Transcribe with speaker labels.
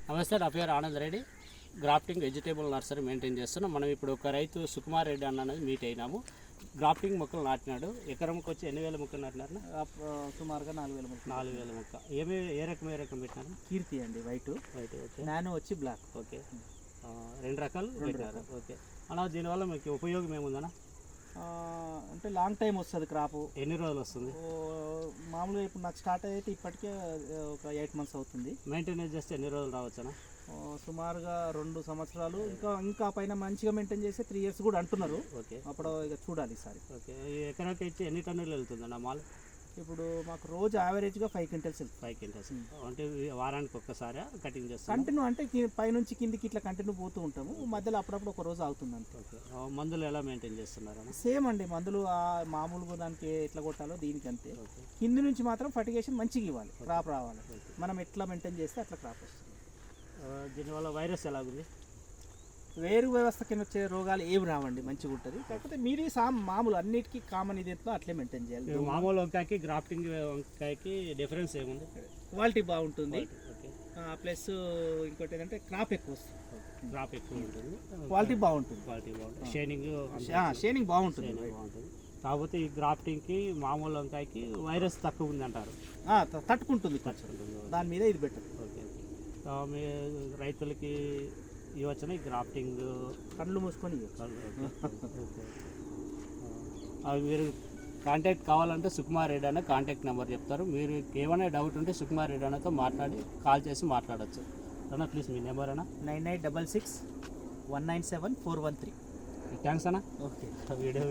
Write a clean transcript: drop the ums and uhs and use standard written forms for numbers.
Speaker 1: నమస్తే, నా పేరు Anand Reddy. Grafting vegetable nursery maintain చేస్తున్నాం. మనం ఇప్పుడు ఒక రైతు సుకుమార్ రెడ్డి అన్నది మీట్ అయినాము. గ్రాఫ్టింగ్ మొక్కలు నాటినాడు. ఎకరంకి వచ్చి 8,000 మొక్కలు నాటినారు.
Speaker 2: సుమారుగా 4,000 మొక్కలు.
Speaker 1: 4,000 మొక్క. ఏ రకం పెట్టినారు?
Speaker 2: కీర్తి అండి, వైట్.
Speaker 1: ఓకే.
Speaker 2: నానో వచ్చి బ్లాక్.
Speaker 1: ఓకే, 2 రకాలు పెట్టినారు. ఓకే అన్న, దీనివల్ల మీకు ఉపయోగం ఏముందన్న?
Speaker 2: అంటే లాంగ్ టైం వస్తుంది క్రాప్.
Speaker 1: ఎన్ని రోజులు వస్తుంది?
Speaker 2: మామూలుగా ఇప్పుడు నాకు స్టార్ట్ అయితే ఇప్పటికే ఒక 8 months అవుతుంది.
Speaker 1: మెయింటెనెన్స్ చేస్తే ఎన్ని రోజులు రావచ్చనా?
Speaker 2: సుమారుగా 2 సంవత్సరాలు, ఇంకా పైన మంచిగా మెయింటైన్ చేస్తే 3 years కూడా అంటున్నారు.
Speaker 1: ఓకే,
Speaker 2: అప్పుడు ఇక చూడాలి ఈసారి.
Speaker 1: ఓకే. ఎకరాకి ఇచ్చి ఎన్ని టన్నులు వెళ్తుందన్న మాల్?
Speaker 2: ఇప్పుడు మాకు రోజు యావరేజ్గా 5 quintals వెళ్తుంది.
Speaker 1: 5 quintals అంటే వారానికి ఒక్కసారి కటింగ్ చేస్తాం?
Speaker 2: కంటిన్యూ అంటే పైనుంచి కిందికి ఇట్లా కంటిన్యూ పోతూ ఉంటాము. మధ్యలో అప్పుడప్పుడు ఒక రోజు అవుతుంది అంతే.
Speaker 1: ఓకే. మందులు ఎలా మెయింటైన్ చేస్తున్నారన్న?
Speaker 2: సేమ్ అండి, మందులు మామూలుగా దానికి ఎట్లా కొట్టాలో దీనికి అంతే. కింది నుంచి మాత్రం ఫర్టిగేషన్ మంచిగా ఇవ్వాలి, క్రాప్ రావాలి. మనం ఎట్లా మెయింటైన్ చేస్తే అట్లా క్రాప్ వస్తుంది.
Speaker 1: దీనివల్ల వైరస్ ఎలాగుంది?
Speaker 2: వేరు వ్యవస్థ కింద వచ్చే రోగాలు ఏమి రావండి, మంచిగా ఉంటుంది. కాకపోతే మీరు మామూలు అన్నిటికీ కామన్ ఇది అట్లే మెయింటైన్ చేయాలి.
Speaker 1: మామూలు వంకాయకి గ్రాఫ్టింగ్ వంకాయకి డిఫరెన్స్ ఏముంది?
Speaker 2: క్వాలిటీ బాగుంటుంది. ప్లస్ ఇంకోటి ఏంటంటే క్రాప్ ఎక్కువ వస్తుంది.
Speaker 1: క్రాప్ ఎక్కువ ఉంటుంది,
Speaker 2: క్వాలిటీ బాగుంటుంది. షేనింగ్ బాగుంటుంది.
Speaker 1: కాకపోతే ఈ గ్రాఫ్టింగ్కి మామూలు వంకాయకి వైరస్ తక్కువ ఉంది అంటారు.
Speaker 2: తట్టుకుంటుంది, దాని మీద ఇది బెటర్.
Speaker 1: ఓకే. మీ రైతులకి ఇవ్వచ్చున ఈ గ్రాఫ్టింగ్?
Speaker 2: కళ్ళు మూసుకొని
Speaker 1: అవి మీరు కాంటాక్ట్ కావాలంటే సుకుమార్ రెడ్డి అన్న కాంటాక్ట్ నెంబర్ చెప్తారు. మీరు ఏమైనా డౌట్ ఉంటే సుకుమార్ రెడ్డి అన్నతో కాల్ చేసి మాట్లాడచ్చు. అన్న ప్లీజ్ మీ నెంబర్ అన్న?
Speaker 2: 9966 197 413.
Speaker 1: థ్యాంక్స్ అన్న.
Speaker 2: ఓకే.
Speaker 1: వీడియో